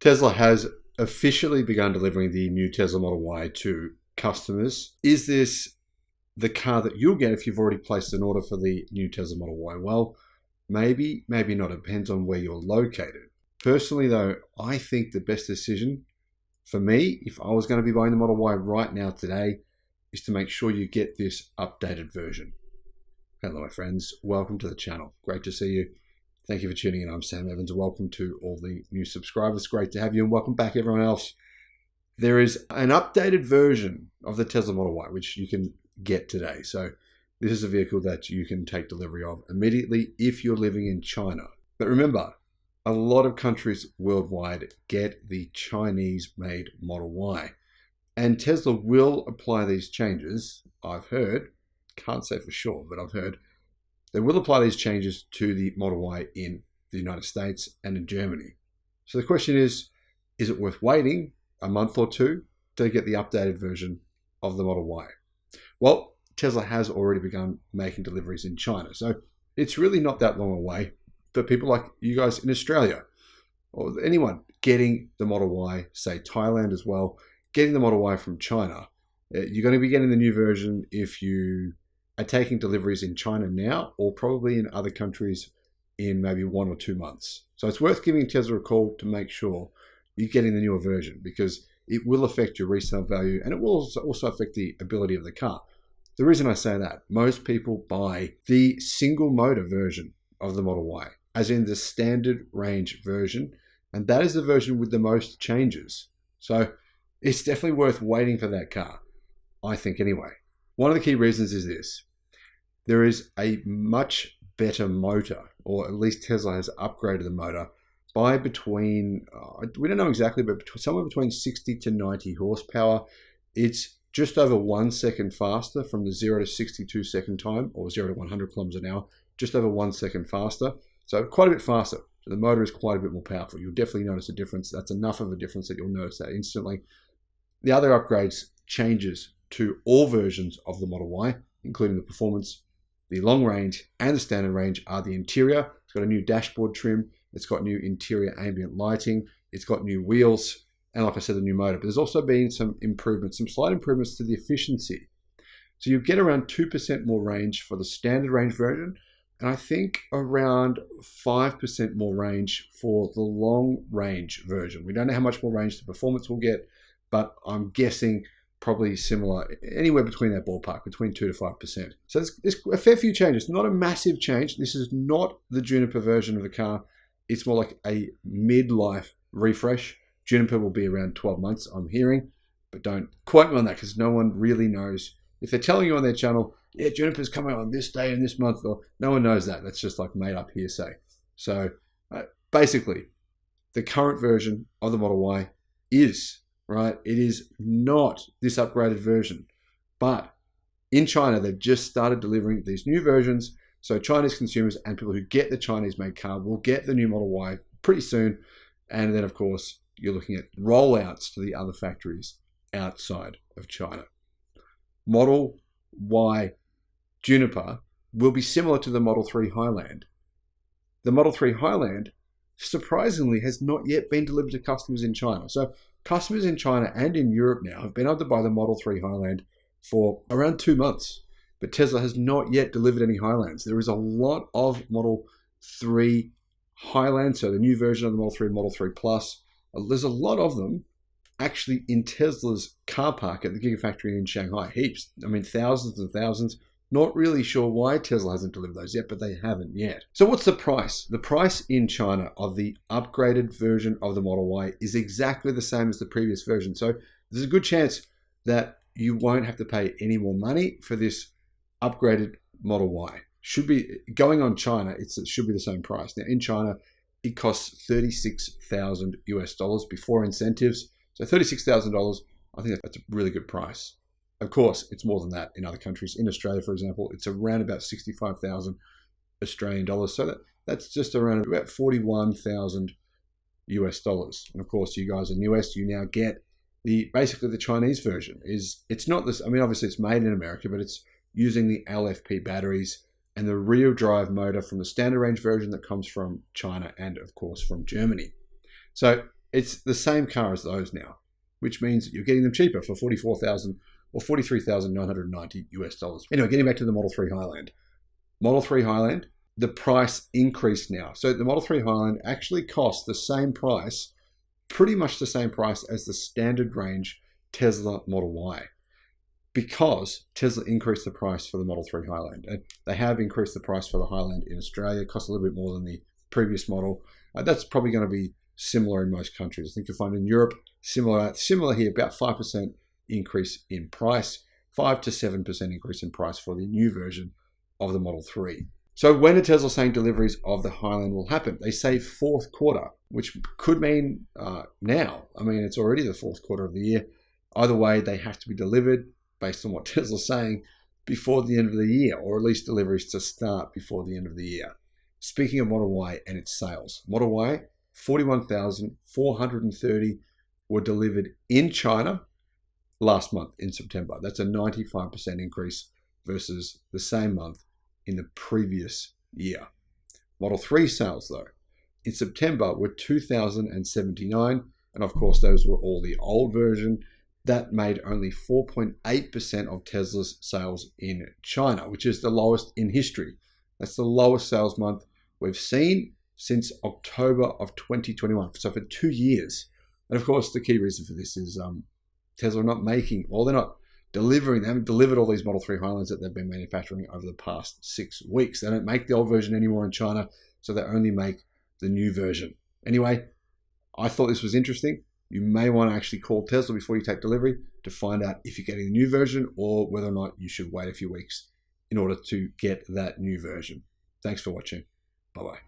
Tesla has officially begun delivering the new Tesla Model Y to customers. Is this the car that you'll get if you've already placed an order for the new Tesla Model Y? Well, maybe, maybe not. It depends on where you're located. Personally, though, I think the best decision for me, if I was going to be buying the Model Y right now today, is to make sure you get this updated version. Hello, my friends. Welcome to the channel. Great to see you. Thank you for tuning in. I'm Sam Evans. Welcome to all the new subscribers. Great to have you, and welcome back everyone else. There is an updated version of the Tesla Model Y, which you can get today. So this is a vehicle that you can take delivery of immediately if you're living in China. But remember, a lot of countries worldwide get the Chinese-made Model Y. And Tesla will apply these changes, I've heard, can't say for sure, but I've heard, they will apply these changes to the Model Y in the United States and in Germany. So the question is it worth waiting a month or two to get the updated version of the Model Y? Well, Tesla has already begun making deliveries in China, so it's really not that long away for people like you guys in Australia or anyone getting the Model Y, say Thailand as well, getting the Model Y from China. You're going to be getting the new version if you are taking deliveries in China now, or probably in other countries in maybe 1 or 2 months. So it's worth giving Tesla a call to make sure you're getting the newer version, because it will affect your resale value and it will also affect the ability of the car. The reason I say that, most people buy the single motor version of the Model Y, as in the standard range version, and that is the version with the most changes. So it's definitely worth waiting for that car, I think anyway. One of the key reasons is this: there is a much better motor, or at least Tesla has upgraded the motor by between, we don't know exactly, but somewhere between 60 to 90 horsepower. It's just over 1 second faster from the 0 to 62 second time, or 0 to 100 kilometers an hour, just over 1 second faster. So quite a bit faster. So the motor is quite a bit more powerful. You'll definitely notice a difference. That's enough of a difference that you'll notice that instantly. The other upgrades, changes to all versions of the Model Y, including the performance, the long range, and the standard range, are the interior. It's got a new dashboard trim. It's got new interior ambient lighting. It's got new wheels. And like I said, the new motor. But there's also been some improvements, some slight improvements to the efficiency. So you get around 2% more range for the standard range version, and I think around 5% more range for the long range version. We don't know how much more range the performance will get, but I'm guessing probably similar, anywhere between that ballpark, between 2 to 5%. So there's a fair few changes, not a massive change. This is not the Juniper version of the car. It's more like a midlife refresh. Juniper will be around 12 months, I'm hearing, but don't quote me on that because no one really knows. If they're telling you on their channel, yeah, Juniper's coming out on this day and this month, or no one knows that. That's just like made up hearsay. So basically, the current version of the Model Y is, right, it is not this upgraded version. But in China, they've just started delivering these new versions. So Chinese consumers and people who get the Chinese-made car will get the new Model Y pretty soon. And then, of course, you're looking at rollouts to the other factories outside of China. Model Y Juniper will be similar to the Model 3 Highland. The Model 3 Highland, surprisingly, has not yet been delivered to customers in China. So customers in China and in Europe now have been able to buy the Model 3 Highland for around 2 months. But Tesla has not yet delivered any Highlands. There is a lot of Model 3 Highland, so the new version of the Model 3 and Model 3 Plus. There's a lot of them actually in Tesla's car park at the Gigafactory in Shanghai. Heaps. I mean, thousands and thousands. Not really sure why Tesla hasn't delivered those yet, but they haven't yet. So what's the price? The price in China of the upgraded version of the Model Y is exactly the same as the previous version. So there's a good chance that you won't have to pay any more money for this upgraded Model Y. Should be going on China, it should be the same price. Now in China, it costs $36,000 before incentives. So $36,000, I think that's a really good price. Of course, it's more than that in other countries. In Australia, for example, it's around about 65,000 Australian dollars. So that's just around about 41,000 US dollars. And of course, you guys in the US, you now get basically the Chinese version. It's not this, I mean, obviously it's made in America, but it's using the LFP batteries and the rear drive motor from the standard range version that comes from China and of course from Germany. So It's the same car as those now, which means you're getting them cheaper for $44,000 or $43,990 Anyway, getting back to the Model 3 Highland. Model 3 Highland, the price increased now. So the Model 3 Highland actually costs the same price, pretty much the same price as the standard range Tesla Model Y, because Tesla increased the price for the Model 3 Highland. And they have increased the price for the Highland in Australia. It costs a little bit more than the previous model. That's probably going to be similar in most countries. I think you'll find in Europe, similar here, about 5% increase in price, 5 to 7% increase in price for the new version of the Model 3. So when are Tesla saying deliveries of the Highland will happen? They say fourth quarter, which could mean now. I mean, it's already the fourth quarter of the year. Either way, they have to be delivered, based on what Tesla's saying, before the end of the year, or at least deliveries to start before the end of the year. Speaking of Model Y and its sales, Model Y, 41,430 were delivered in China last month in September. That's a 95% increase versus the same month in the previous year. Model 3 sales, though, in September were 2,079, and of course those were all the old version. That made only 4.8% of Tesla's sales in China, which is the lowest in history. That's the lowest sales month we've seen since October of 2021, so for 2 years. And of course, the key reason for this is Tesla are not making, or they're not delivering. They haven't delivered all these Model 3 Highlands that they've been manufacturing over the past 6 weeks. They don't make the old version anymore in China, so they only make the new version. Anyway, I thought this was interesting. You may want to actually call Tesla before you take delivery to find out if you're getting the new version or whether or not you should wait a few weeks in order to get that new version. Thanks for watching. Bye-bye.